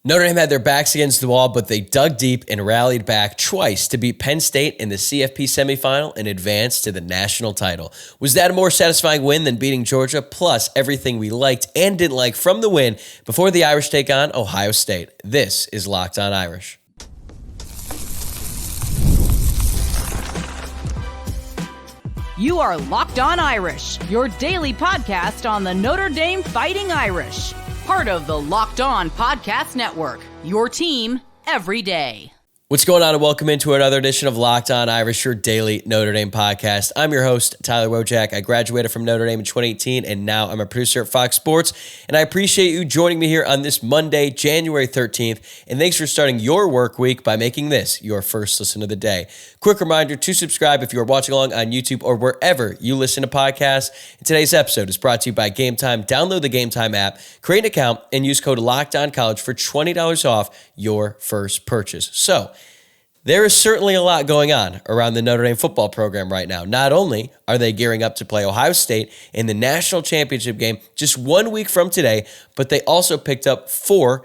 Notre Dame had their backs against the wall, but they dug deep and rallied back twice to beat Penn State in the CFP semifinal and advance to the national title. Was that a more satisfying win than beating Georgia? Plus, everything we liked and didn't like from the win before the Irish take on Ohio State. This is Locked On Irish. You are Locked On Irish, your daily podcast on the Notre Dame Fighting Irish. Part of the Locked On Podcast Network, your team every day. What's going on, and welcome into another edition of Locked On Irish, your daily Notre Dame podcast. I'm your host, Tyler Wojciak. I graduated from Notre Dame in 2018, and now I'm a producer at Fox Sports, and I appreciate you joining me here on this Monday, January 13th, and thanks for starting your work week by making this your first listen of the day. Quick reminder to subscribe if you are watching along on YouTube or wherever you listen to podcasts. And today's episode is brought to you by Game Time. Download the Game Time app, create an account, and use code LOCKEDONCollege for $20 off your first purchase. So, there is certainly a lot going on around the Notre Dame football program right now. Not only are they gearing up to play Ohio State in the national championship game just 1 week from today, but they also picked up four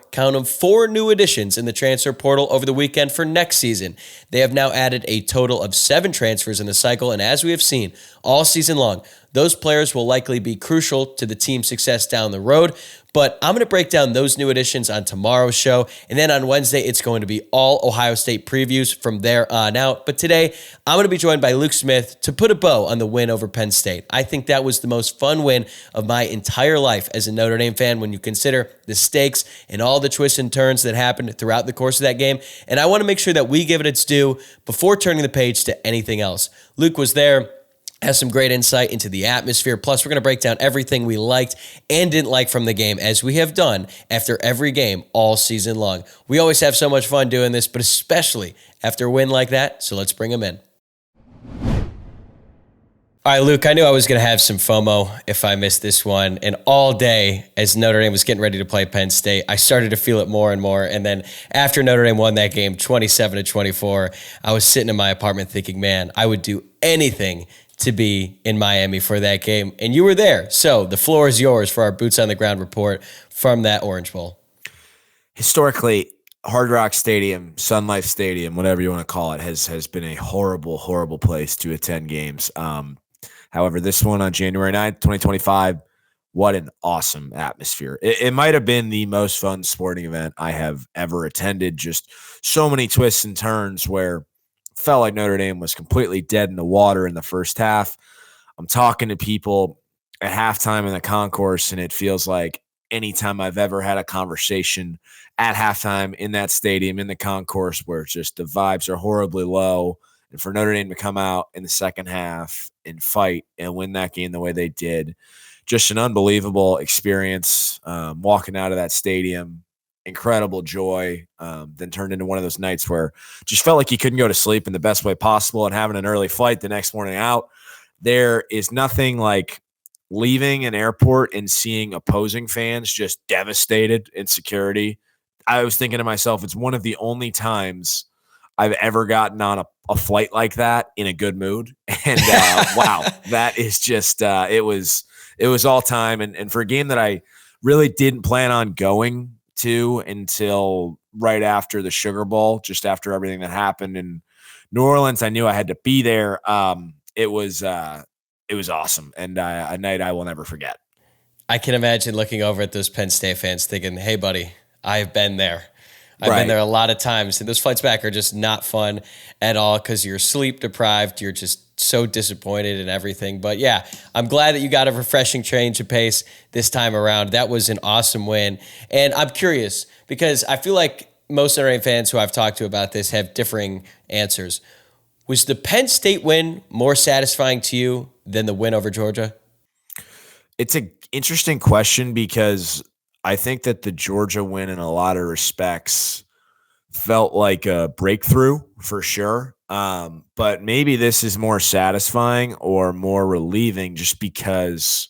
new additions in the transfer portal over the weekend for next season. They have now added a total of 7 transfers in the cycle, and as we have seen all season long, those players will likely be crucial to the team's success down the road. But I'm going to break down those new additions on tomorrow's show. And then on Wednesday, it's going to be all Ohio State previews from there on out. But today, I'm going to be joined by Luke Smith to put a bow on the win over Penn State. I think that was the most fun win of my entire life as a Notre Dame fan when you consider the stakes and all the twists and turns that happened throughout the course of that game. And I want to make sure that we give it its due before turning the page to anything else. Luke was there, has some great insight into the atmosphere. Plus, we're going to break down everything we liked and didn't like from the game, as we have done after every game all season long. We always have so much fun doing this, but especially after a win like that, so let's bring him in. All right, Luke, I knew I was going to have some FOMO if I missed this one. And all day, as Notre Dame was getting ready to play Penn State, I started to feel it more and more. And then after Notre Dame won that game 27-24, I was sitting in my apartment thinking, man, I would do anything to be in Miami for that game. And you were there. So the floor is yours for our boots on the ground report from that Orange Bowl. Historically, Hard Rock Stadium, Sun Life Stadium, whatever you want to call it, has been a horrible, horrible place to attend games. However, this one on January 9th, 2025, what an awesome atmosphere. It might have been the most fun sporting event I have ever attended. Just so many twists and turns where felt like Notre Dame was completely dead in the water in the first half. I'm talking to people at halftime in the concourse, and it feels like anytime I've ever had a conversation at halftime in that stadium, in the concourse, where just the vibes are horribly low. And for Notre Dame to come out in the second half and fight and win that game the way they did, just an unbelievable experience walking out of that stadium. Incredible joy, then turned into one of those nights where just felt like you couldn't go to sleep in the best way possible, and having an early flight the next morning out. There is nothing like leaving an airport and seeing opposing fans just devastated in security. I was thinking to myself, it's one of the only times I've ever gotten on a flight like that in a good mood. And wow, that is just, it was all time. And for a game that I really didn't plan on going to until right after the Sugar Bowl, just after everything that happened in New Orleans, I knew I had to be there. It was awesome, and a night I will never forget. I can imagine looking over at those Penn State fans thinking, hey, buddy, I've been there. I've been there a lot of times, and those flights back are just not fun at all because you're sleep deprived. You're just so disappointed and everything. But yeah, I'm glad that you got a refreshing change of pace this time around. That was an awesome win. And I'm curious because I feel like most Notre Dame fans who I've talked to about this have differing answers. Was the Penn State win more satisfying to you than the win over Georgia? It's an interesting question because I think that the Georgia win in a lot of respects felt like a breakthrough for sure. But maybe this is more satisfying or more relieving just because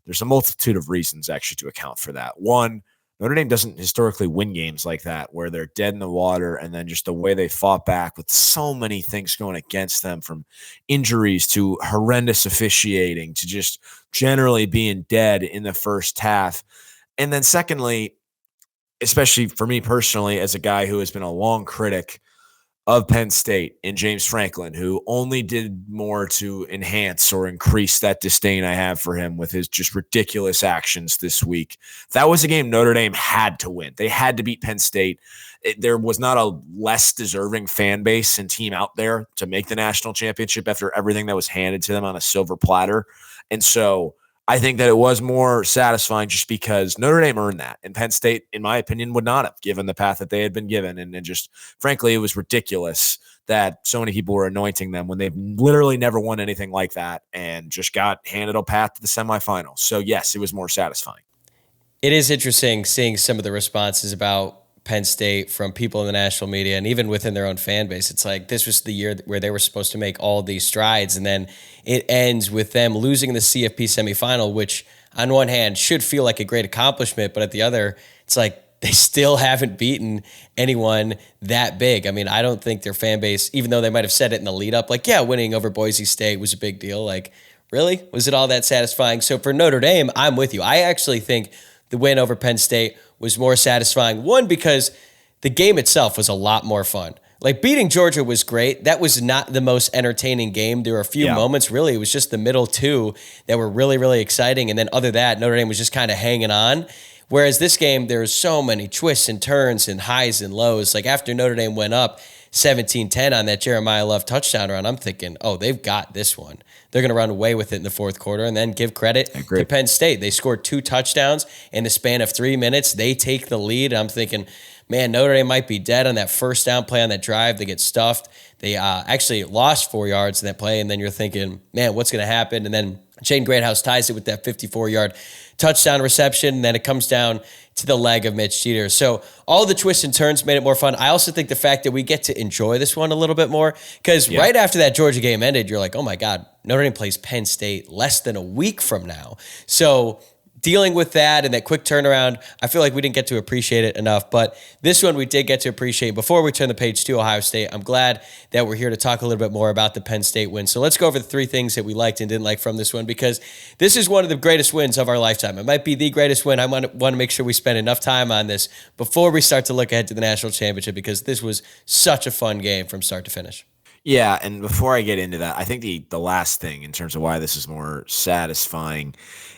there's a multitude of reasons actually to account for that. One, Notre Dame doesn't historically win games like that where they're dead in the water, and then just the way they fought back with so many things going against them, from injuries to horrendous officiating to just generally being dead in the first half. And then secondly, especially for me personally, as a guy who has been a long critic of Penn State and James Franklin, who only did more to enhance or increase that disdain I have for him with his just ridiculous actions this week. That was a game Notre Dame had to win. They had to beat Penn State. There was not a less deserving fan base and team out there to make the national championship after everything that was handed to them on a silver platter. And so I think that it was more satisfying just because Notre Dame earned that. And Penn State, in my opinion, would not have, given the path that they had been given. And just, frankly, it was ridiculous that so many people were anointing them when they've literally never won anything like that and just got handed a path to the semifinals. So, yes, it was more satisfying. It is interesting seeing some of the responses about Penn State from people in the national media and even within their own fan base. It's like this was the year where they were supposed to make all these strides, and then it ends with them losing the CFP semifinal, which on one hand should feel like a great accomplishment, but at the other, it's like they still haven't beaten anyone that big. I mean, I don't think their fan base, even though they might have said it in the lead up, like, yeah, winning over Boise State was a big deal. Like, really? Was it all that satisfying? So for Notre Dame, I'm with you. I actually think the win over Penn State was more satisfying. One, because the game itself was a lot more fun. Like, beating Georgia was great. That was not the most entertaining game. There were a few moments, really. It was just the middle two that were really, really exciting. And then other than that, Notre Dame was just kind of hanging on. Whereas this game, there was so many twists and turns and highs and lows. Like, after Notre Dame went up 17-10 on that Jeremiah Love touchdown run, I'm thinking, oh, they've got this one. They're going to run away with it in the fourth quarter, and then give credit to Penn State. They scored 2 touchdowns in the span of 3 minutes. They take the lead. I'm thinking, man, Notre Dame might be dead on that first down play on that drive. They get stuffed. They actually lost 4 yards in that play, and then you're thinking, man, what's going to happen? And then Jaden Greathouse ties it with that 54-yard touchdown reception, and then it comes down to the leg of Mitch Jeter. So all the twists and turns made it more fun. I also think the fact that we get to enjoy this one a little bit more, because right after that Georgia game ended, you're like, oh my God, Notre Dame plays Penn State less than a week from now. So dealing with that and that quick turnaround, I feel like we didn't get to appreciate it enough. But this one we did get to appreciate. Before we turn the page to Ohio State, I'm glad that we're here to talk a little bit more about the Penn State win. So let's go over the 3 things that we liked and didn't like from this one, because this is one of the greatest wins of our lifetime. It might be the greatest win. I want to make sure we spend enough time on this before we start to look ahead to the national championship, because this was such a fun game from start to finish. Yeah, and before I get into that, I think the last thing in terms of why this is more satisfying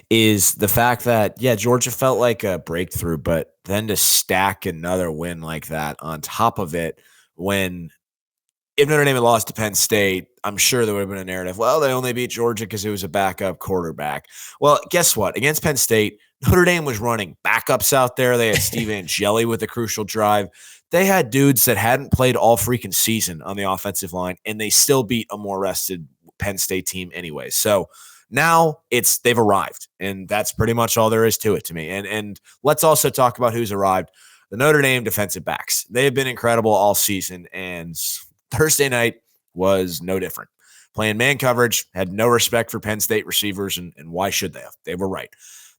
is the fact that, Georgia felt like a breakthrough, but then to stack another win like that on top of it, when if Notre Dame had lost to Penn State, I'm sure there would have been a narrative, well, they only beat Georgia because it was a backup quarterback. Well, guess what? Against Penn State, Notre Dame was running backups out there. They had Steve Angeli with a crucial drive. They had dudes that hadn't played all freaking season on the offensive line, and they still beat a more rested Penn State team anyway. So now they've arrived, and that's pretty much all there is to it to me. And let's also talk about who's arrived. The Notre Dame defensive backs. They have been incredible all season, and Thursday night was no different. Playing man coverage, had no respect for Penn State receivers, and why should they have? They were right.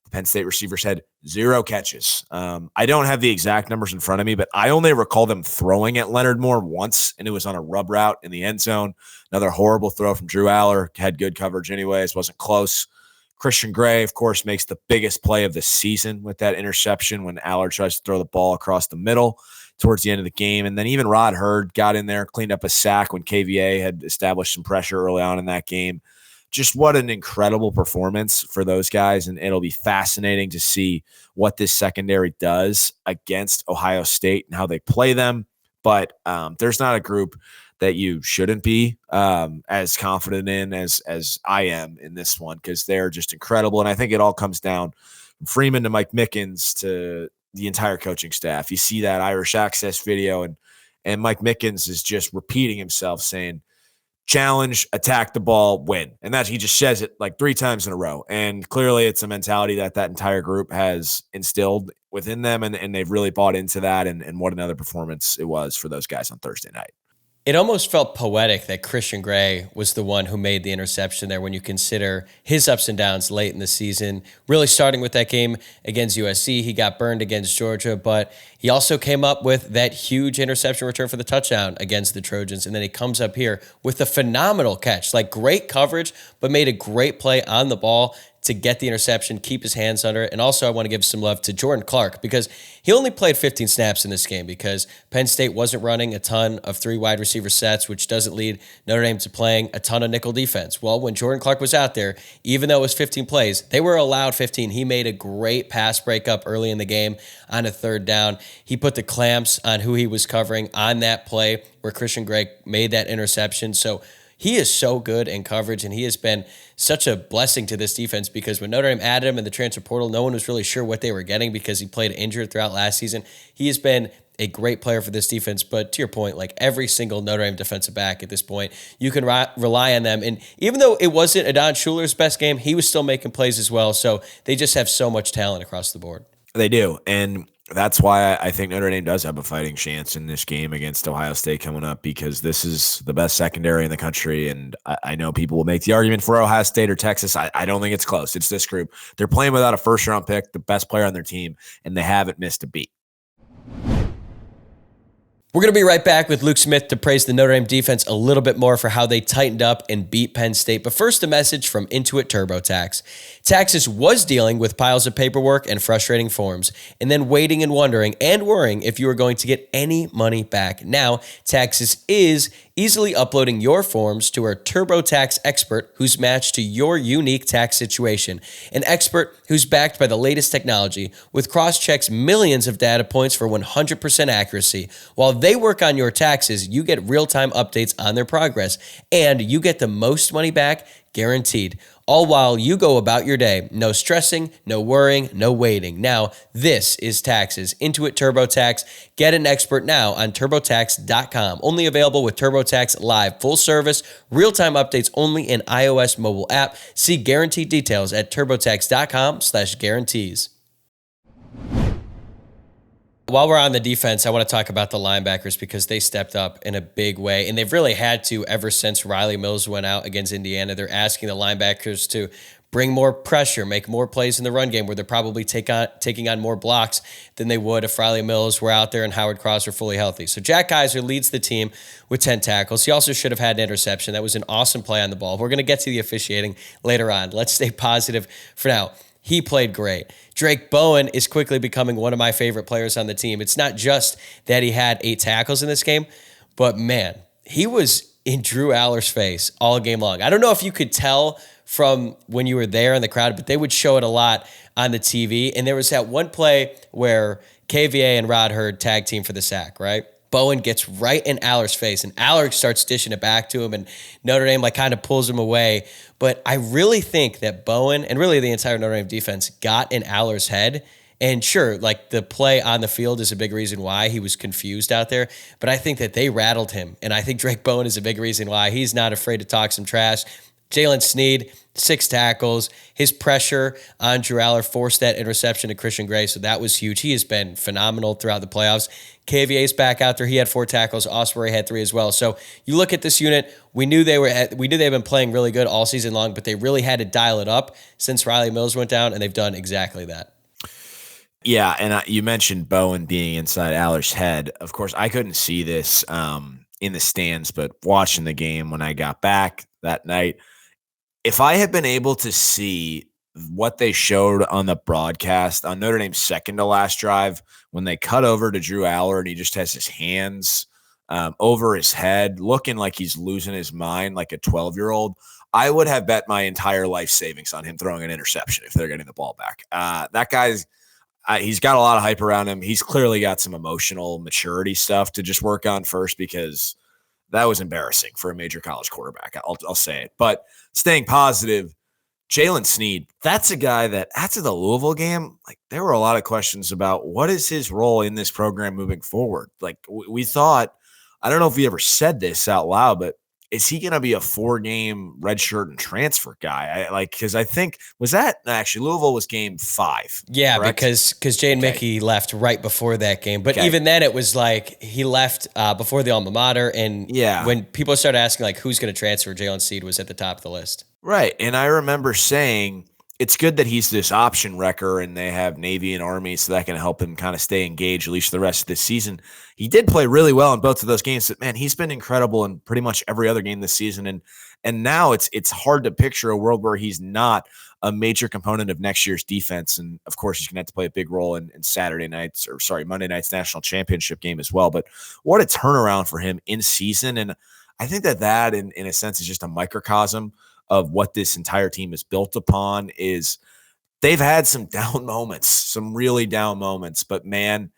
The Penn State receivers had 0 catches. I don't have the exact numbers in front of me, but I only recall them throwing at Leonard Moore once, and it was on a rub route in the end zone. Another horrible throw from Drew Aller. Had good coverage anyways, wasn't close. Christian Gray, of course, makes the biggest play of the season with that interception when Aller tries to throw the ball across the middle towards the end of the game. And then even Rod Hurd got in there, cleaned up a sack when KVA had established some pressure early on in that game. Just what an incredible performance for those guys. And it'll be fascinating to see what this secondary does against Ohio State and how they play them. But there's not a group that you shouldn't be as confident in as I am in this one, because they're just incredible. And I think it all comes down from Freeman to Mike Mickens to the entire coaching staff. You see that Irish Access video, and Mike Mickens is just repeating himself saying, challenge, attack the ball, win. And that he just says it like 3 times in a row. And clearly it's a mentality that entire group has instilled within them, and they've really bought into that. And what another performance it was for those guys on Thursday night. It almost felt poetic that Christian Gray was the one who made the interception there when you consider his ups and downs late in the season, really starting with that game against USC. He got burned against Georgia, but he also came up with that huge interception return for the touchdown against the Trojans. And then he comes up here with a phenomenal catch, like great coverage, but made a great play on the ball to get the interception, keep his hands under it. And also I want to give some love to Jordan Clark because he only played 15 snaps in this game because Penn State wasn't running a ton of 3 wide receiver sets, which doesn't lead Notre Dame to playing a ton of nickel defense. Well, when Jordan Clark was out there, even though it was 15 plays, they were allowed 15. He made a great pass breakup early in the game on a 3rd down. He put the clamps on who he was covering on that play where Christian Gray made that interception. So he is so good in coverage, and he has been such a blessing to this defense because when Notre Dame added him in the transfer portal, no one was really sure what they were getting because he played injured throughout last season. He has been a great player for this defense, but to your point, like every single Notre Dame defensive back at this point, you can rely on them. And even though it wasn't Adon Schuler's best game, he was still making plays as well. So they just have so much talent across the board. They do, and that's why I think Notre Dame does have a fighting chance in this game against Ohio State coming up because this is the best secondary in the country, and I know people will make the argument for Ohio State or Texas. I don't think it's close. It's this group. They're playing without a first-round pick, the best player on their team, and they haven't missed a beat. We're going to be right back with Luke Smith to praise the Notre Dame defense a little bit more for how they tightened up and beat Penn State. But first, a message from Intuit TurboTax. Taxes was dealing with piles of paperwork and frustrating forms, and then waiting and wondering and worrying if you were going to get any money back. Now, Taxes is easily uploading your forms to our TurboTax expert who's matched to your unique tax situation. An expert who's backed by the latest technology with cross-checks millions of data points for 100% accuracy. While they work on your taxes, you get real-time updates on their progress, and you get the most money back guaranteed. All while you go about your day. No stressing, no worrying, no waiting. Now, this is Taxes. Intuit TurboTax. Get an expert now on TurboTax.com. Only available with TurboTax Live Full Service. Real-time updates only in iOS mobile app. See guaranteed details at TurboTax.com/guarantees. While we're on the defense, I want to talk about the linebackers because they stepped up in a big way, and they've really had to ever since Riley Mills went out against Indiana. They're asking the linebackers to bring more pressure, make more plays in the run game where they're probably taking on more blocks than they would if Riley Mills were out there and Howard Cross were fully healthy. So Jack Kaiser leads the team with 10 tackles. He also should have had an interception. That was an awesome play on the ball. We're going to get to the officiating later on. Let's stay positive for now. He played great. Drake Bowen is quickly becoming one of my favorite players on the team. It's not just that he had 8 tackles in this game, but man, he was in Drew Aller's face all game long. I don't know if you could tell from when you were there in the crowd, but they would show it a lot on the TV. And there was that one play where KVA and Rod Hurd tag team for the sack, right? Bowen gets right in Aller's face, and Aller starts dishing it back to him, and Notre Dame kind of pulls him away. But I really think that Bowen, and really the entire Notre Dame defense, got in Aller's head. And sure, the play on the field is a big reason why he was confused out there, but I think that they rattled him, and I think Drake Bowen is a big reason why he's not afraid to talk some trash. Jalen Sneed, 6 tackles. His pressure on Drew Aller forced that interception to Christian Gray, so that was huge. He has been phenomenal throughout the playoffs. KVA's back out there. He had 4 tackles. Osprey had 3 as well. So you look at this unit, we knew they've been playing really good all season long, but they really had to dial it up since Riley Mills went down, and they've done exactly that. Yeah, and you mentioned Bowen being inside Aller's head. Of course, I couldn't see this in the stands, but watching the game when I got back that night, if I had been able to see what they showed on the broadcast on Notre Dame's second to last drive, when they cut over to Drew Aller and he just has his hands over his head, looking like he's losing his mind like a 12-year-old, I would have bet my entire life savings on him throwing an interception if they're getting the ball back. That guy's he's got a lot of hype around him. He's clearly got some emotional maturity stuff to just work on first because that was embarrassing for a major college quarterback. I'll say it. But staying positive, Jalen Sneed, that's a guy that after the Louisville game, there were a lot of questions about what is his role in this program moving forward. We thought, I don't know if we ever said this out loud, but is he going to be a 4-game redshirt and transfer guy? Because I think Louisville was game 5. Yeah, correct? because Jaden Mickey left right before that game. But even then, it was he left before the alma mater. And when people started asking who's going to transfer, Jalen Sneed was at the top of the list. Right, and I remember saying it's good that he's this option wrecker and they have Navy and Army, so that can help him kind of stay engaged at least the rest of this season. He did play really well in both of those games, but man, he's been incredible in pretty much every other game this season. And now it's hard to picture a world where he's not a major component of next year's defense. And of course, he's going to have to play a big role in Monday night's national championship game as well. But what a turnaround for him in season. And I think that in a sense is just a microcosm of what this entire team is built upon. Is they've had some down moments, some really down moments, but man,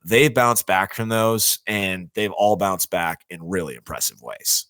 they've bounced back from those, and they've all bounced back in really impressive ways.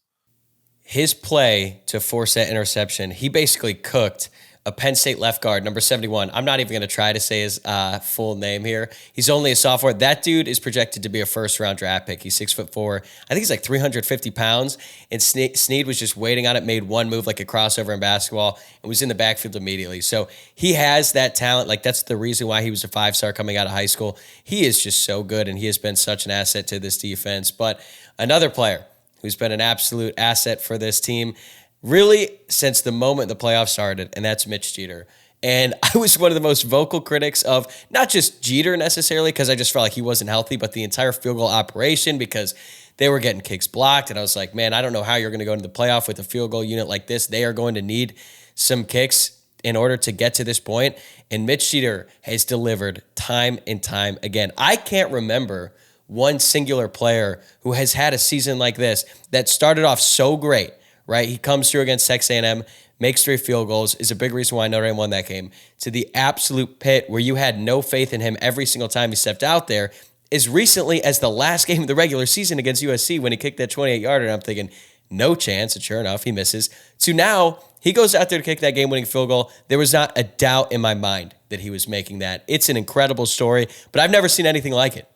His play to force that interception, he basically cooked a Penn State left guard, number 71. I'm not even going to try to say his full name here. He's only a sophomore. That dude is projected to be a first-round draft pick. He's 6'4". I think he's like 350 pounds. And Snead was just waiting on it, made one move like a crossover in basketball, and was in the backfield immediately. So he has that talent. Like, that's the reason why he was a 5-star coming out of high school. He is just so good, and he has been such an asset to this defense. But another player who's been an absolute asset for this team, really since the moment the playoffs started, and that's Mitch Jeter. And I was one of the most vocal critics of not just Jeter necessarily, because I just felt like he wasn't healthy, but the entire field goal operation, because they were getting kicks blocked. And I was like, man, I don't know how you're going to go into the playoff with a field goal unit like this. They are going to need some kicks in order to get to this point. And Mitch Jeter has delivered time and time again. I can't remember one singular player who has had a season like this that started off so great, right? He comes through against Texas A&M, makes 3 field goals, is a big reason why Notre Dame won that game, to the absolute pit where you had no faith in him every single time he stepped out there, as recently as the last game of the regular season against USC when he kicked that 28-yarder, and I'm thinking, no chance, and sure enough, he misses. To now, he goes out there to kick that game-winning field goal. There was not a doubt in my mind that he was making that. It's an incredible story, but I've never seen anything like it.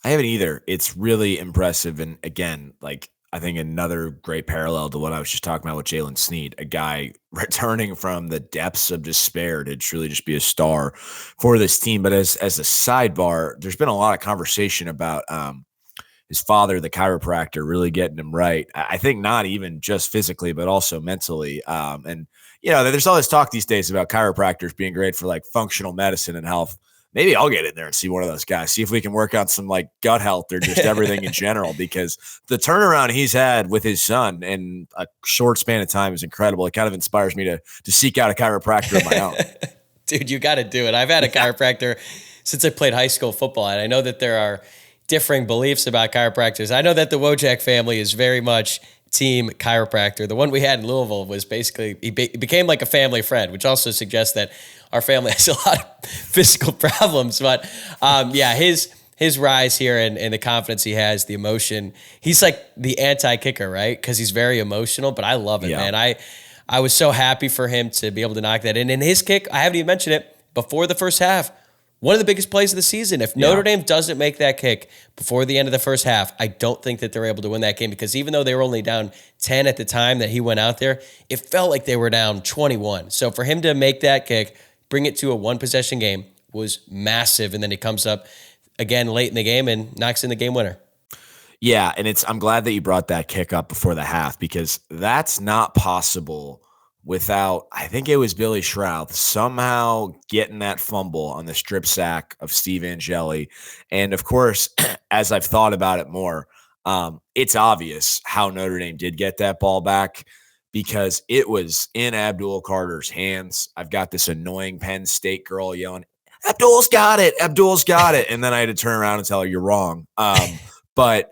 I haven't either. It's really impressive. And again, like, I think another great parallel to what I was just talking about with Jalen Snead, a guy returning from the depths of despair to truly just be a star for this team. But as a sidebar, there's been a lot of conversation about his father, the chiropractor, really getting him right. I think not even just physically, but also mentally. And, you know, there's all this talk these days about chiropractors being great for like functional medicine and health. Maybe I'll get in there and see one of those guys, see if we can work on some like gut health or just everything in general, because the turnaround he's had with his son in a short span of time is incredible. It kind of inspires me to seek out a chiropractor of my own. Dude, you got to do it. I've had a chiropractor since I played high school football, and I know that there are differing beliefs about chiropractors. I know that the Wojciak family is very much team chiropractor. The one we had in Louisville was basically, he became like a family friend, which also suggests that our family has a lot of physical problems. But yeah, his rise here and the confidence he has, the emotion, he's like the anti-kicker, right? Because he's very emotional, but I love it, man. I was so happy for him to be able to knock that in. And his kick, I haven't even mentioned it, before the first half, one of the biggest plays of the season. If Notre Dame doesn't make that kick before the end of the first half, I don't think that they're able to win that game, because even though they were only down 10 at the time that he went out there, it felt like they were down 21. So for him to make that kick, bring it to a one-possession game, was massive. And then he comes up again late in the game and knocks in the game winner. Yeah, and I'm glad that you brought that kick up before the half, because that's not possible without, I think it was Billy Shrouth somehow getting that fumble on the strip sack of Steve Angeli. And of course, as I've thought about it more, it's obvious how Notre Dame did get that ball back, because it was in Abdul Carter's hands. I've got this annoying Penn State girl yelling, Abdul's got it, Abdul's got it. And then I had to turn around and tell her, you're wrong. But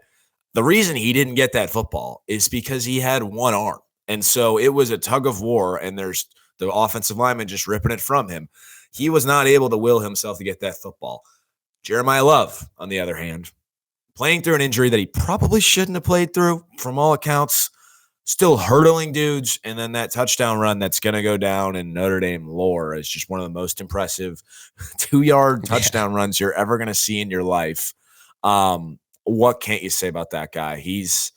the reason he didn't get that football is because he had one arm. And so it was a tug of war, and there's the offensive lineman just ripping it from him. He was not able to will himself to get that football. Jeremiah Love, on the other hand, playing through an injury that he probably shouldn't have played through, from all accounts, still hurdling dudes. And then that touchdown run that's going to go down in Notre Dame lore is just one of the most impressive 2-yard touchdown runs you're ever going to see in your life. What can't you say about that guy? Is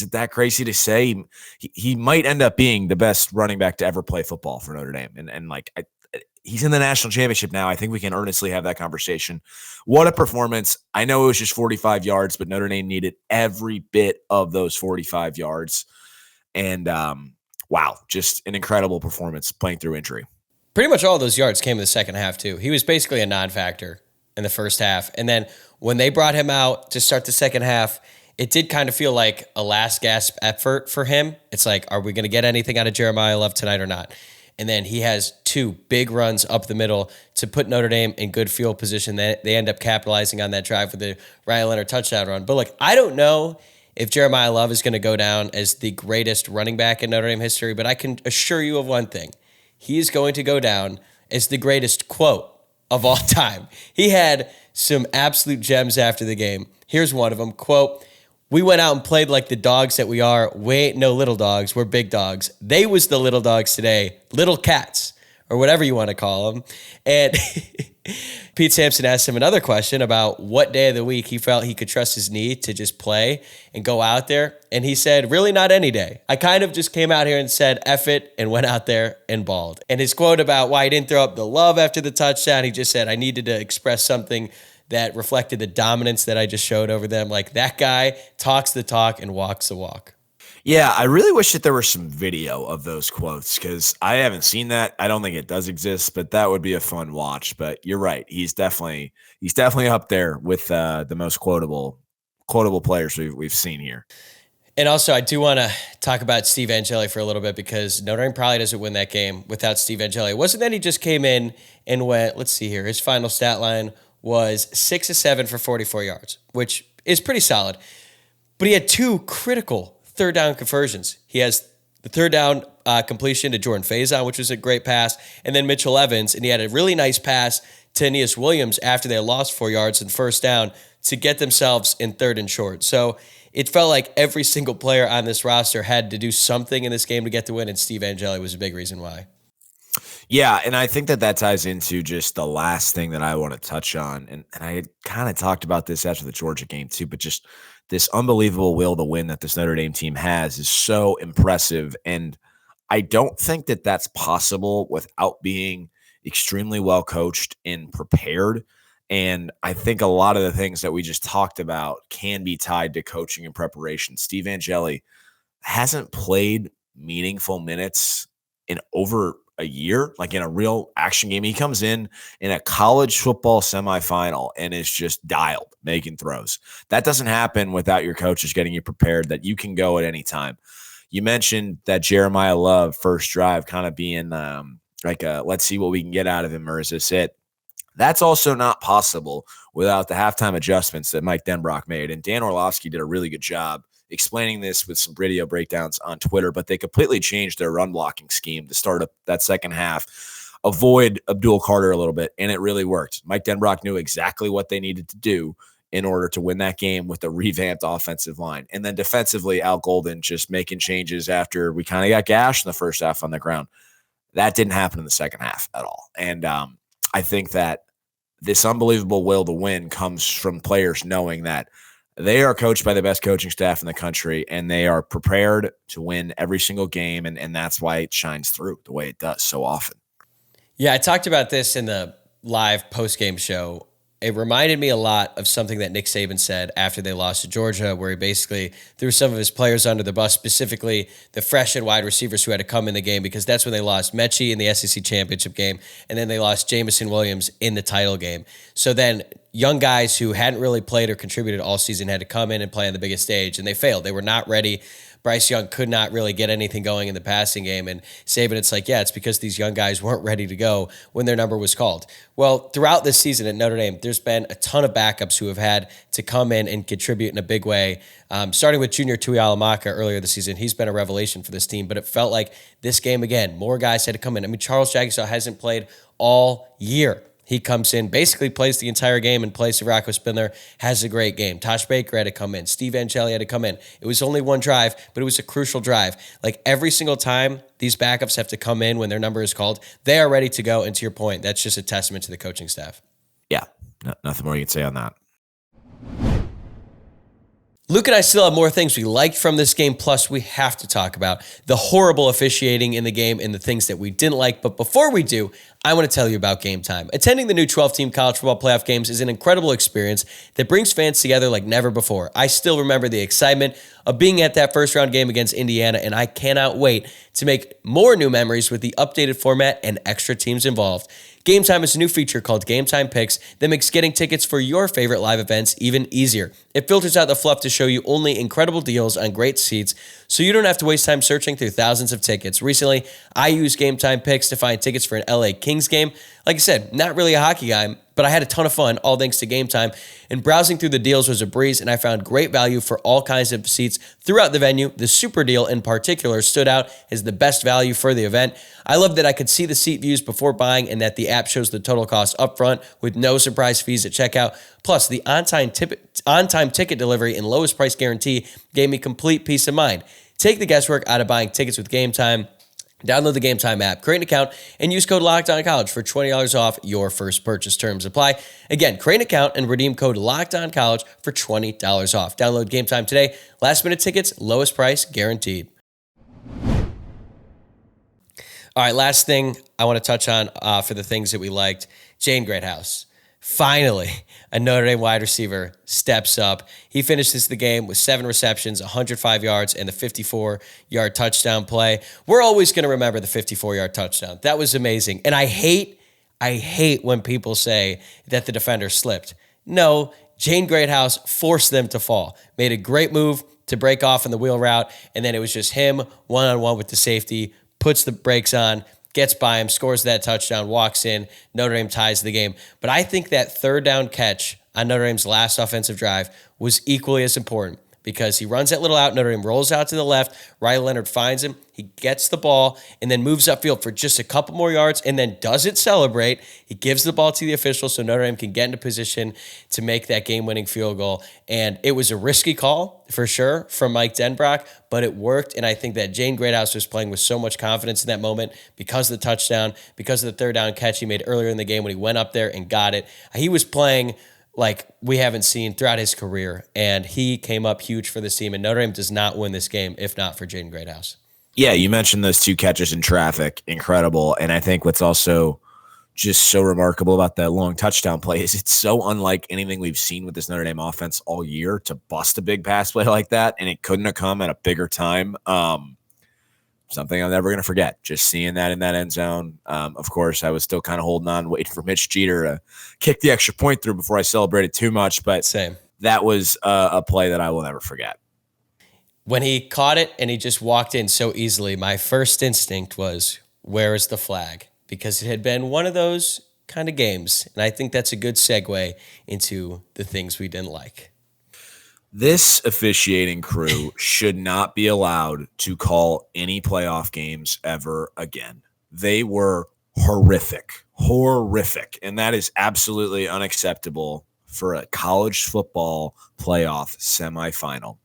it that crazy to say? He might end up being the best running back to ever play football for Notre Dame. And he's in the national championship now. I think we can earnestly have that conversation. What a performance. I know it was just 45 yards, but Notre Dame needed every bit of those 45 yards. And wow, just an incredible performance playing through injury. Pretty much all those yards came in the second half too. He was basically a non-factor in the first half. And then when they brought him out to start the second half, it did kind of feel like a last gasp effort for him. It's like, are we going to get anything out of Jeremiah Love tonight or not? And then he has two big runs up the middle to put Notre Dame in good field position. They end up capitalizing on that drive with the Ryan Leonard touchdown run. But look, I don't know if Jeremiah Love is going to go down as the greatest running back in Notre Dame history, but I can assure you of one thing. He is going to go down as the greatest quote of all time. He had some absolute gems after the game. Here's one of them, quote, "We went out and played like the dogs that we are. We ain't no little dogs. We're big dogs. They was the little dogs today. Little cats," or whatever you want to call them. And Pete Sampson asked him another question about what day of the week he felt he could trust his knee to just play and go out there. And he said, "Really not any day. I kind of just came out here and said, F it," and went out there and balled. And his quote about why he didn't throw up the love after the touchdown, he just said, "I needed to express something that reflected the dominance that I just showed over them." Like, that guy talks the talk and walks the walk. Yeah, I really wish that there was some video of those quotes because I haven't seen that. I don't think it does exist, but that would be a fun watch. But you're right; he's definitely up there with the most quotable players we've seen here. And also, I do want to talk about Steve Angeli for a little bit because Notre Dame probably doesn't win that game without Steve Angeli. It wasn't that he just came in and went, let's see here, his final stat line was 6 of 7 for 44 yards, which is pretty solid. But he had two critical third down conversions. He has the third down completion to Jordan Faison, which was a great pass, and then Mitchell Evans, and he had a really nice pass to Aeneas Williams after they had lost 4 yards and first down to get themselves in third and short. So it felt like every single player on this roster had to do something in this game to get the win, and Steve Angeli was a big reason why. Yeah, and I think that ties into just the last thing that I want to touch on. And I had kind of talked about this after the Georgia game too, but just this unbelievable will to win that this Notre Dame team has is so impressive. And I don't think that that's possible without being extremely well coached and prepared. And I think a lot of the things that we just talked about can be tied to coaching and preparation. Steve Angeli hasn't played meaningful minutes in over a year, like in a real action game. He comes in a college football semifinal and is just dialed, making throws. That doesn't happen without your coaches getting you prepared that you can go at any time. You mentioned that Jeremiah Love first drive kind of being like a let's see what we can get out of him, or is this it? That's also not possible without the halftime adjustments that Mike Denbrock made. And Dan Orlovsky did a really good job explaining this with some video breakdowns on Twitter, but they completely changed their run blocking scheme to start up that second half, avoid Abdul Carter a little bit, and it really worked. Mike Denbrock knew exactly what they needed to do in order to win that game with a revamped offensive line. And then defensively, Al Golden just making changes after we kind of got gashed in the first half on the ground. That didn't happen in the second half at all. And I think that this unbelievable will to win comes from players knowing that they are coached by the best coaching staff in the country, and they are prepared to win every single game, and that's why it shines through the way it does so often. Yeah, I talked about this in the live post-game show. It reminded me a lot of something that Nick Saban said after they lost to Georgia, where he basically threw some of his players under the bus, specifically the fresh and wide receivers who had to come in the game, because that's when they lost Mechie in the SEC championship game, and then they lost Jamison Williams in the title game. So then young guys who hadn't really played or contributed all season had to come in and play on the biggest stage, and they failed. They were not ready. Bryce Young could not really get anything going in the passing game. And Saban, it's like, yeah, it's because these young guys weren't ready to go when their number was called. Well, throughout this season at Notre Dame, there's been a ton of backups who have had to come in and contribute in a big way. Starting with Junior Tuihalamaka earlier this season, he's been a revelation for this team. But it felt like this game, again, more guys had to come in. I mean, Charles Jagusah hasn't played all year. He comes in, basically plays the entire game in place of Rocco Spindler, has a great game. Tosh Baker had to come in. Steve Angeli had to come in. It was only one drive, but it was a crucial drive. Like every single time these backups have to come in when their number is called, they are ready to go. And to your point, that's just a testament to the coaching staff. Yeah, nothing more you can say on that. Luke and I still have more things we liked from this game, plus we have to talk about the horrible officiating in the game and the things that we didn't like. But before we do, I want to tell you about Game Time. Attending the new 12-team college football playoff games is an incredible experience that brings fans together like never before. I still remember the excitement of being at that first-round game against Indiana, and I cannot wait to make more new memories with the updated format and extra teams involved. Game Time is a new feature called Game Time Picks that makes getting tickets for your favorite live events even easier. It filters out the fluff to show you only incredible deals on great seats, so you don't have to waste time searching through thousands of tickets. Recently, I used Game Time Picks to find tickets for an LA Kings game. Like I said, not really a hockey guy, but I had a ton of fun, all thanks to Game Time. And browsing through the deals was a breeze, and I found great value for all kinds of seats throughout the venue. The Super Deal in particular stood out as the best value for the event. I love that I could see the seat views before buying and that the app shows the total cost upfront with no surprise fees at checkout. Plus, the on-time ticket delivery and lowest price guarantee gave me complete peace of mind. Take the guesswork out of buying tickets with Game Time. Download the Game Time app, create an account, and use code LOCKEDONCollege for $20 off your first purchase. Terms apply. Again, create an account and redeem code LOCKEDONCollege for $20 off. Download Game Time today. Last-minute tickets, lowest price guaranteed. All right, last thing I want to touch on for the things that we liked. Jaden Greathouse. Finally, a Notre Dame wide receiver steps up. He finishes the game with 7 receptions, 105 yards, and the 54-yard touchdown play. We're always going to remember the 54-yard touchdown. That was amazing. And I hate when people say that the defender slipped. No, Jaden Greathouse forced them to fall. Made a great move to break off in the wheel route, and then it was just him one-on-one with the safety, puts the brakes on, gets by him, scores that touchdown, walks in, Notre Dame ties the game. But I think that third down catch on Notre Dame's last offensive drive was equally as important because he runs that little out, Notre Dame rolls out to the left, Riley Leonard finds him, he gets the ball, and then moves upfield for just a couple more yards and then doesn't celebrate. He gives the ball to the official so Notre Dame can get into position to make that game-winning field goal. And it was a risky call, for sure, from Mike Denbrock, but it worked, and I think that Jaden Greathouse was playing with so much confidence in that moment because of the touchdown, because of the third down catch he made earlier in the game when he went up there and got it. He was playing like we haven't seen throughout his career, and he came up huge for this team, and Notre Dame does not win this game if not for Jaden Greathouse. Yeah, you mentioned those 2 catches in traffic. Incredible. And I think what's also just so remarkable about that long touchdown play is it's so unlike anything we've seen with this Notre Dame offense all year to bust a big pass play like that, and it couldn't have come at a bigger time. Something I'm never going to forget, just seeing that in that end zone. Of course, I was still kind of holding on, waiting for Mitch Jeter to kick the extra point through before I celebrated too much, but Same. That was a play that I will never forget. When he caught it and he just walked in so easily, my first instinct was, where is the flag? Because it had been one of those kind of games, and I think that's a good segue into the things we didn't like. This officiating crew should not be allowed to call any playoff games ever again. They were horrific, and that is absolutely unacceptable for a college football playoff semifinal.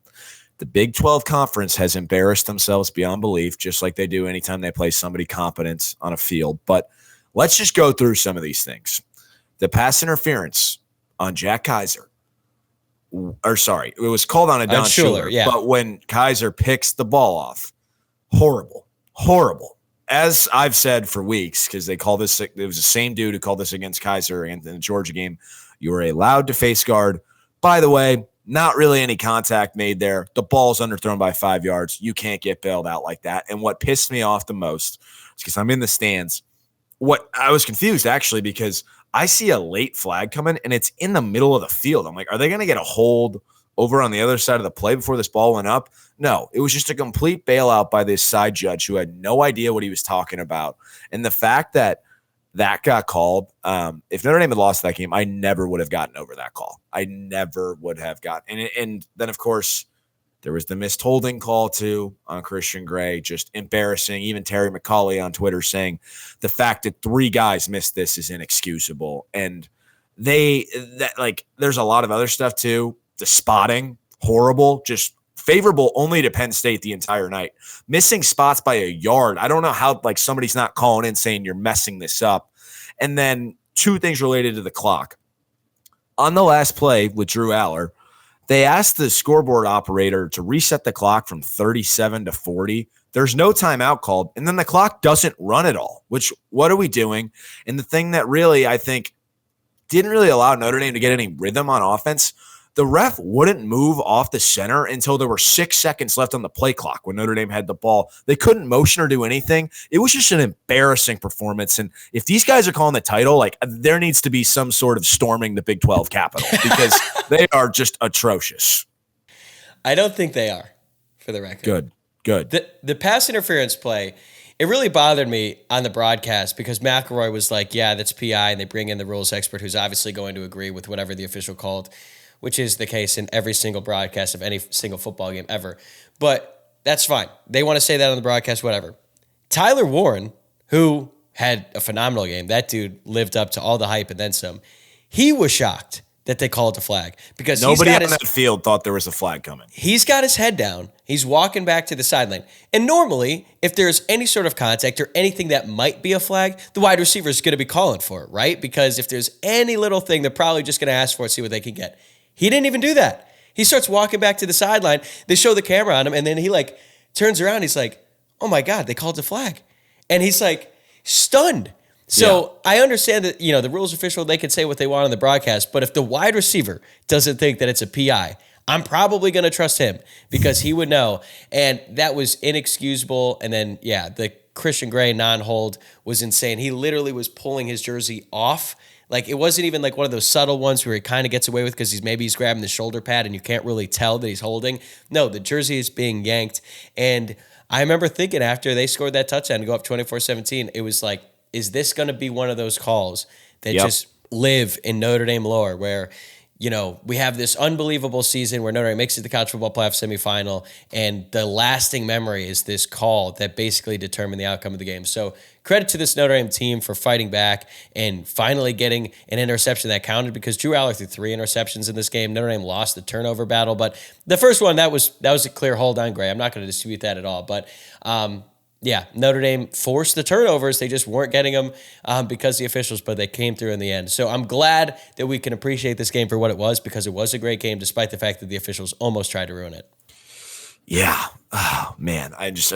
The Big 12 Conference has embarrassed themselves beyond belief, just like they do anytime they play somebody competent on a field. But let's just go through some of these things. The pass interference on Jack Kaiser, it was called on Adon Schuler, yeah. But when Kaiser picks the ball off, horrible. As I've said for weeks, because they call this, it was the same dude who called this against Kaiser in the Georgia game. You were allowed to face guard. By the way, not really any contact made there. The ball's underthrown by 5 yards. You can't get bailed out like that. And what pissed me off the most is because I'm in the stands. What I was confused actually because I see a late flag coming and it's in the middle of the field. I'm like, are they going to get a hold over on the other side of the play before this ball went up? No, it was just a complete bailout by this side judge who had no idea what he was talking about. And the fact that got called, if Notre Dame had lost that game, I never would have gotten over that call. I never would have gotten. And then, of course, there was the missed holding call, too, on Christian Gray. Just embarrassing. Even Terry McCauley on Twitter saying the fact that 3 guys missed this is inexcusable. And there's a lot of other stuff, too. The spotting, horrible, just favorable only to Penn State the entire night. Missing spots by a yard. I don't know how somebody's not calling in saying you're messing this up. And then 2 things related to the clock. On the last play with Drew Aller, they asked the scoreboard operator to reset the clock from 37 to 40. There's no timeout called, and then the clock doesn't run at all, which what are we doing? And the thing that really, I think, didn't really allow Notre Dame to get any rhythm on offense, the ref wouldn't move off the center until there were 6 seconds left on the play clock when Notre Dame had the ball. They couldn't motion or do anything. It was just an embarrassing performance. And if these guys are calling the title, like, there needs to be some sort of storming the Big 12 Capitol because they are just atrocious. I don't think they are, for the record. Good. The pass interference play, it really bothered me on the broadcast because McElroy was like, yeah, that's PI, and they bring in the rules expert who's obviously going to agree with whatever the official called, which is the case in every single broadcast of any single football game ever. But that's fine. They want to say that on the broadcast, whatever. Tyler Warren, who had a phenomenal game, that dude lived up to all the hype and then some, he was shocked that they called the flag because nobody on that field thought there was a flag coming. He's got his head down. He's walking back to the sideline. And normally, if there's any sort of contact or anything that might be a flag, the wide receiver is going to be calling for it, right? Because if there's any little thing, they're probably just going to ask for it, see what they can get. He didn't even do that. He starts walking back to the sideline. They show the camera on him, and then he like turns around. He's like, oh my God, they called the flag. And he's like stunned. So I understand that, the rules official, they can say what they want on the broadcast, but if the wide receiver doesn't think that it's a PI, I'm probably going to trust him because he would know. And that was inexcusable. And then, the Christian Gray non-hold was insane. He literally was pulling his jersey off. Like, it wasn't even like one of those subtle ones where he kind of gets away with because he's grabbing the shoulder pad and you can't really tell that he's holding. No, the jersey is being yanked. And I remember thinking after they scored that touchdown to go up 24-17, it was like, is this going to be one of those calls that just live in Notre Dame lore where, we have this unbelievable season where Notre Dame makes it to the college football playoff semifinal, and the lasting memory is this call that basically determined the outcome of the game. So credit to this Notre Dame team for fighting back and finally getting an interception that counted because Drew Aller threw 3 interceptions in this game. Notre Dame lost the turnover battle, but the first one, that was a clear hold on Gray. I'm not going to dispute that at all, but Notre Dame forced the turnovers. They just weren't getting them because the officials, but they came through in the end. So I'm glad that we can appreciate this game for what it was because it was a great game despite the fact that the officials almost tried to ruin it. Yeah. Oh, man. I just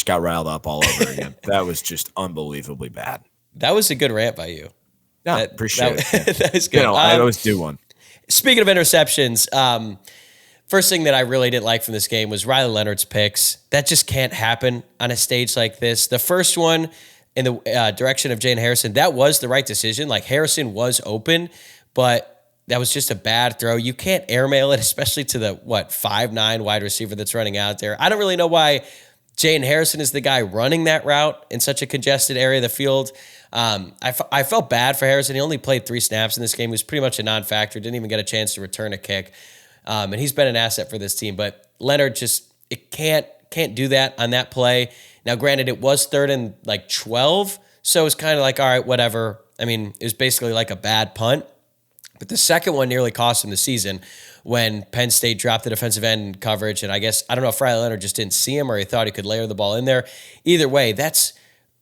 got riled up all over again. That was just unbelievably bad. That was a good rant by you. Yeah, appreciate it. That was good. I always do one. Speaking of interceptions, first thing that I really didn't like from this game was Riley Leonard's picks. That just can't happen on a stage like this. The first one in the direction of Jaden Harrison, that was the right decision. Like, Harrison was open, but that was just a bad throw. You can't airmail it, especially to the, 5'9" wide receiver that's running out there. I don't really know why Jaden Harrison is the guy running that route in such a congested area of the field. I felt bad for Harrison. He only played 3 snaps in this game. He was pretty much a non-factor, didn't even get a chance to return a kick. And he's been an asset for this team, but Leonard it can't do that on that play. Now, granted, it was 3rd and 12, so it's kind of like, all right, whatever. I mean, it was basically like a bad punt, but the second one nearly cost him the season when Penn State dropped the defensive end coverage, and I don't know if Riley Leonard just didn't see him or he thought he could layer the ball in there. Either way, that's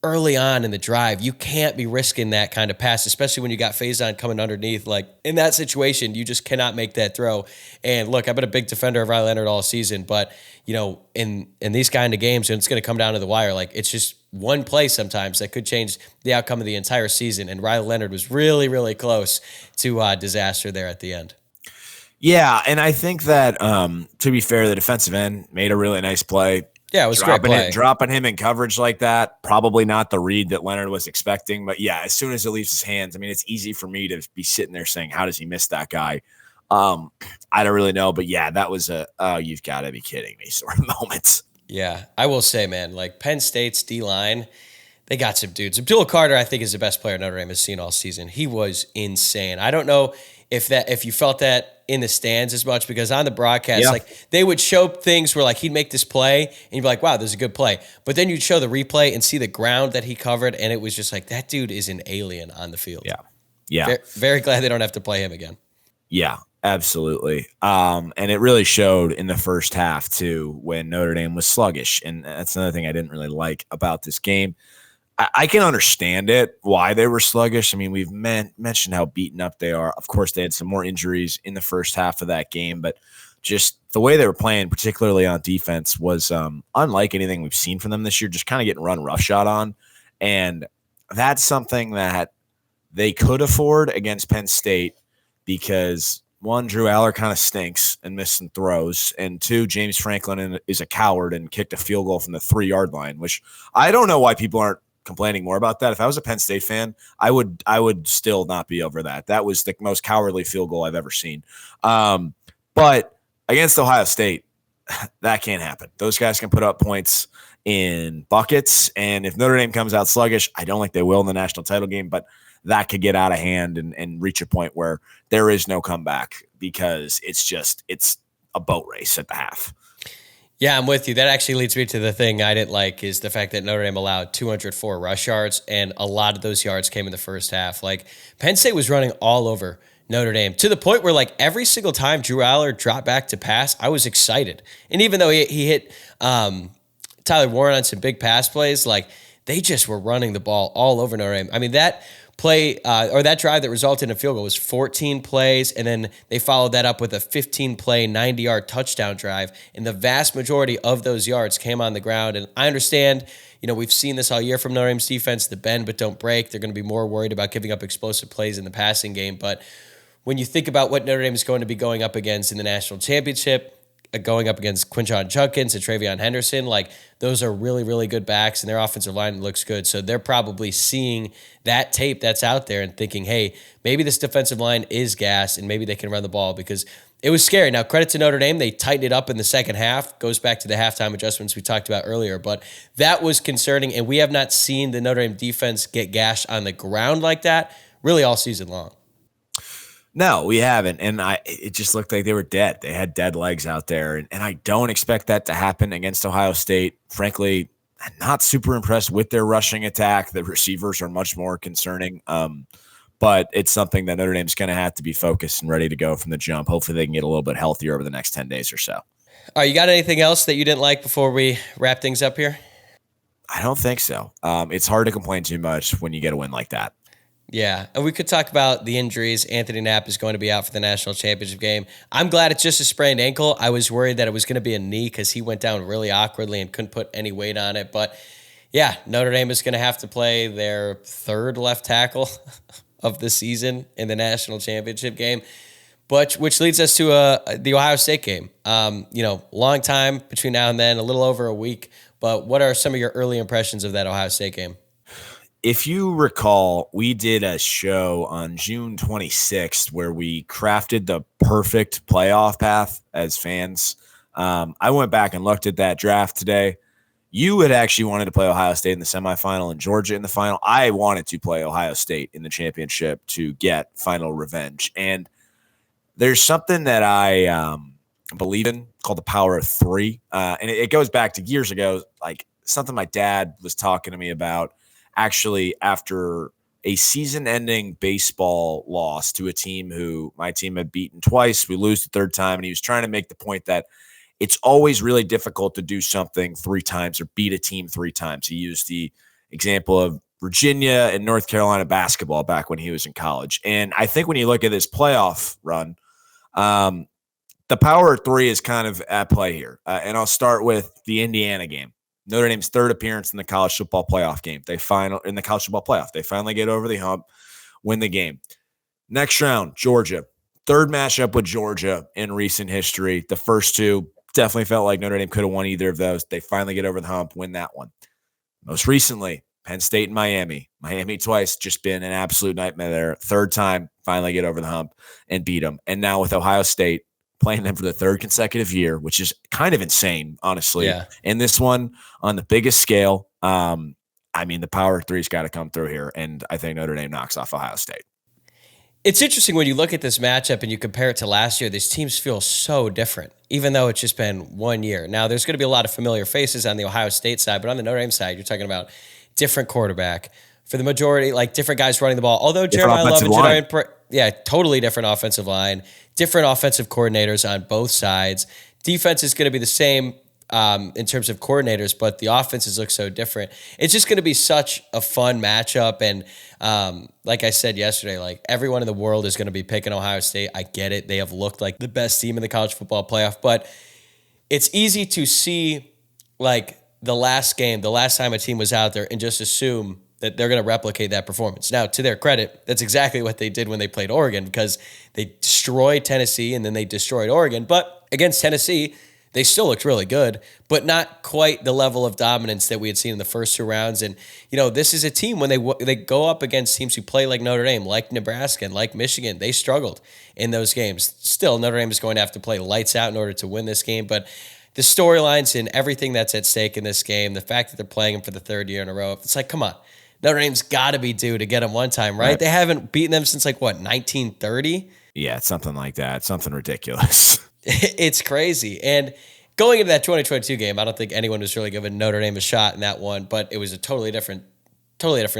early on in the drive. You can't be risking that kind of pass, especially when you got Faison coming underneath. Like, in that situation, you just cannot make that throw. And look, I've been a big defender of Riley Leonard all season, but in these kind of games, and it's going to come down to the wire. Like, it's just one play sometimes that could change the outcome of the entire season. And Riley Leonard was really, really close to disaster there at the end. Yeah, and I think that to be fair, the defensive end made a really nice play. Yeah, it was a great play. Dropping him in coverage like that, probably not the read that Leonard was expecting. But yeah, as soon as it leaves his hands, I mean, it's easy for me to be sitting there saying, how does he miss that guy? I don't really know. But yeah, that was you've got to be kidding me sort of moment. Yeah, I will say, man, like Penn State's D-line, they got some dudes. Abdullah Carter, I think, is the best player Notre Dame has seen all season. He was insane. I don't know if you felt that in the stands as much, because on the broadcast, they would show things where like he'd make this play and you'd be like, wow, this is a good play. But then you'd show the replay and see the ground that he covered, and it was just like, that dude is an alien on the field. Yeah. Very, very glad they don't have to play him again. Yeah, absolutely. And it really showed in the first half too, when Notre Dame was sluggish. And that's another thing I didn't really like about this game. I can understand it, why they were sluggish. I mean, we've mentioned how beaten up they are. Of course, they had some more injuries in the first half of that game, but just the way they were playing, particularly on defense, was unlike anything we've seen from them this year, just kind of getting run roughshod on. And that's something that they could afford against Penn State because, one, Drew Aller kind of stinks and missed some throws, and two, James Franklin is a coward and kicked a field goal from the 3-yard line, which I don't know why people aren't complaining more about that. If I was a Penn State fan, I would still not be over that. That was the most cowardly field goal I've ever seen. But against Ohio State, that can't happen. Those guys can put up points in buckets, and if Notre Dame comes out sluggish, I don't think they will in the national title game, but that could get out of hand and reach a point where there is no comeback because it's a boat race at the half. Yeah, I'm with you. That actually leads me to the thing I didn't like is the fact that Notre Dame allowed 204 rush yards, and a lot of those yards came in the first half. Like, Penn State was running all over Notre Dame to the point where, like, every single time Drew Aller dropped back to pass, I was excited. And even though he hit Tyler Warren on some big pass plays, like, they just were running the ball all over Notre Dame. I mean, that play or that drive that resulted in a field goal was 14 plays, and then they followed that up with a 15-play, 90-yard touchdown drive, and the vast majority of those yards came on the ground. And I understand, we've seen this all year from Notre Dame's defense, the bend but don't break. They're going to be more worried about giving up explosive plays in the passing game, but when you think about what Notre Dame is going to be going up against in the national championship, going up against Quinshon Judkins and Travion Henderson, like, those are really, really good backs, and their offensive line looks good. So they're probably seeing that tape that's out there and thinking, hey, maybe this defensive line is gas and maybe they can run the ball, because it was scary. Now, credit to Notre Dame. They tightened it up in the second half. Goes back to the halftime adjustments we talked about earlier, but that was concerning, and we have not seen the Notre Dame defense get gashed on the ground like that really all season long. No, we haven't. And it just looked like they were dead. They had dead legs out there. And I don't expect that to happen against Ohio State. Frankly, I'm not super impressed with their rushing attack. The receivers are much more concerning. But it's something that Notre Dame's going to have to be focused and ready to go from the jump. Hopefully they can get a little bit healthier over the next 10 days or so. All right, you got anything else that you didn't like before we wrap things up here? I don't think so. It's hard to complain too much when you get a win like that. Yeah, and we could talk about the injuries. Anthony Knapp is going to be out for the national championship game. I'm glad it's just a sprained ankle. I was worried that it was going to be a knee because he went down really awkwardly and couldn't put any weight on it. But, yeah, Notre Dame is going to have to play their third left tackle of the season in the national championship game, which leads us to the Ohio State game. Long time between now and then, a little over a week. But what are some of your early impressions of that Ohio State game? If you recall, we did a show on June 26th where we crafted the perfect playoff path as fans. I went back and looked at that draft today. You had actually wanted to play Ohio State in the semifinal and Georgia in the final. I wanted to play Ohio State in the championship to get final revenge. And there's something that I believe in called the power of three. And it goes back to years ago, like something my dad was talking to me about. Actually, after a season-ending baseball loss to a team who my team had beaten twice, we lose the third time, and he was trying to make the point that it's always really difficult to do something three times or beat a team three times. He used the example of Virginia and North Carolina basketball back when he was in college. And I think when you look at this playoff run, the power of three is kind of at play here. And I'll start with the Indiana game. Notre Dame's third appearance in the college football playoff game. They finally get over the hump, win the game. Next round, Georgia. Third matchup with Georgia in recent history. The first two definitely felt like Notre Dame could have won either of those. They finally get over the hump, win that one. Most recently, Penn State and Miami. Miami twice, just been an absolute nightmare there. Third time, finally get over the hump and beat them. And now with Ohio State, playing them for the third consecutive year, which is kind of insane, honestly. Yeah. And this one on the biggest scale, the power of three's got to come through here, and I think Notre Dame knocks off Ohio State. It's interesting when you look at this matchup and you compare it to last year, these teams feel so different, even though it's just been 1 year. Now, there's going to be a lot of familiar faces on the Ohio State side, but on the Notre Dame side, you're talking about different quarterback. For the majority, like different guys running the ball. Although Jeremiah Love and Jadarian, totally different offensive line, different offensive coordinators on both sides. Defense is going to be the same in terms of coordinators, but the offenses look so different. It's just going to be such a fun matchup. And like I said yesterday, like everyone in the world is going to be picking Ohio State. I get it. They have looked like the best team in the college football playoff, but it's easy to see like the last time a team was out there and just assume that they're going to replicate that performance. Now, to their credit, that's exactly what they did when they played Oregon, because they destroyed Tennessee and then they destroyed Oregon. But against Tennessee, they still looked really good, but not quite the level of dominance that we had seen in the first 2 rounds. And, this is a team when they go up against teams who play like Notre Dame, like Nebraska, and like Michigan, they struggled in those games. Still, Notre Dame is going to have to play lights out in order to win this game. But the storylines and everything that's at stake in this game, the fact that they're playing them for the 3rd year in a row, it's like, come on. Notre Dame's got to be due to get them one time, right? They haven't beaten them since 1930? Yeah, it's something like that. Something ridiculous. It's crazy. And going into that 2022 game, I don't think anyone was really giving Notre Dame a shot in that one, but it was a totally different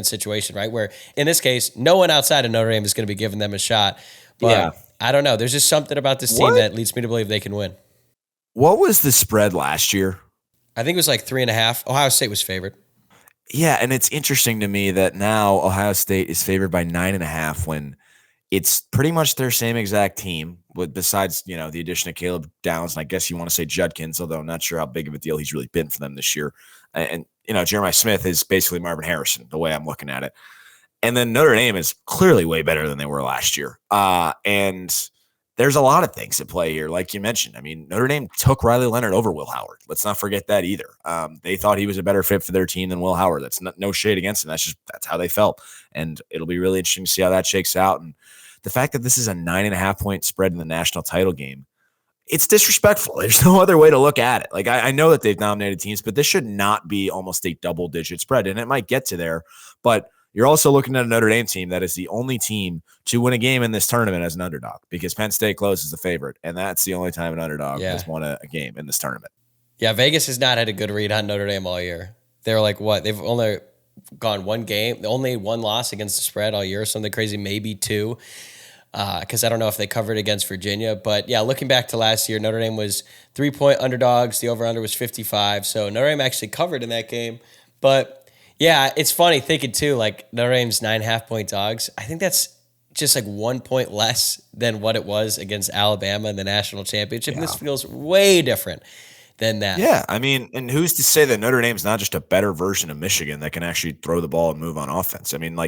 situation, right? Where in this case, no one outside of Notre Dame is going to be giving them a shot. But I don't know. There's just something about this team that leads me to believe they can win. What was the spread last year? I think it was 3.5. Ohio State was favored. Yeah, and it's interesting to me that now Ohio State is favored by 9.5 when it's pretty much their same exact team, besides, the addition of Caleb Downs, and I guess you want to say Judkins, although I'm not sure how big of a deal he's really been for them this year. And Jeremiah Smith is basically Marvin Harrison, the way I'm looking at it. And then Notre Dame is clearly way better than they were last year. And there's a lot of things at play here, like you mentioned. I mean, Notre Dame took Riley Leonard over Will Howard. Let's not forget that either. They thought he was a better fit for their team than Will Howard. That's no shade against him. That's how they felt. And it'll be really interesting to see how that shakes out. And the fact that this is a 9.5 point spread in the national title game, it's disrespectful. There's no other way to look at it. Like, I know that they've nominated teams, but this should not be almost a double-digit spread, and it might get to there. But you're also looking at a Notre Dame team that is the only team to win a game in this tournament as an underdog, because Penn State closes the favorite, and that's the only time an underdog has won a game in this tournament. Yeah, Vegas has not had a good read on Notre Dame all year. They're like, what? They've only gone one game, only one loss against the spread all year, something crazy, maybe 2. Because I don't know if they covered against Virginia. But, yeah, looking back to last year, Notre Dame was 3-point underdogs. The over-under was 55. So Notre Dame actually covered in that game. But, yeah, it's funny thinking, too, Notre Dame's 9.5-point dogs. I think that's just 1 point less than what it was against Alabama in the national championship. Yeah. And this feels way different than that. Yeah, I mean, and who's to say that Notre Dame's not just a better version of Michigan that can actually throw the ball and move on offense? I mean,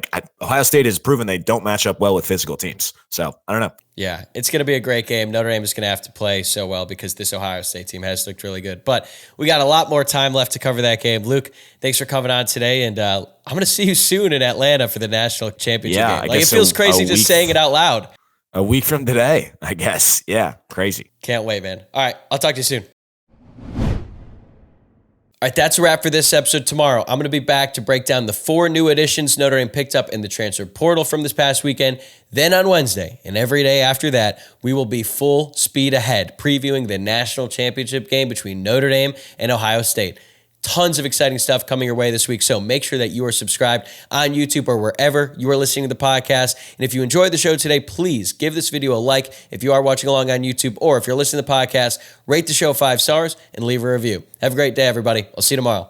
Ohio State has proven they don't match up well with physical teams. So, I don't know. Yeah, it's going to be a great game. Notre Dame is going to have to play so well because this Ohio State team has looked really good. But we got a lot more time left to cover that game. Luke, thanks for coming on today, and I'm going to see you soon in Atlanta for the national championship game. It feels crazy just saying it out loud. A week from today, I guess. Yeah, crazy. Can't wait, man. All right, I'll talk to you soon. All right, that's a wrap for this episode. Tomorrow, I'm going to be back to break down the 4 new additions Notre Dame picked up in the transfer portal from this past weekend. Then on Wednesday and every day after that, we will be full speed ahead, previewing the national championship game between Notre Dame and Ohio State. Tons of exciting stuff coming your way this week, so make sure that you are subscribed on YouTube or wherever you are listening to the podcast. And if you enjoyed the show today, please give this video a like if you are watching along on YouTube, or if you're listening to the podcast, rate the show 5 stars and leave a review. Have a great day, everybody. I'll see you tomorrow.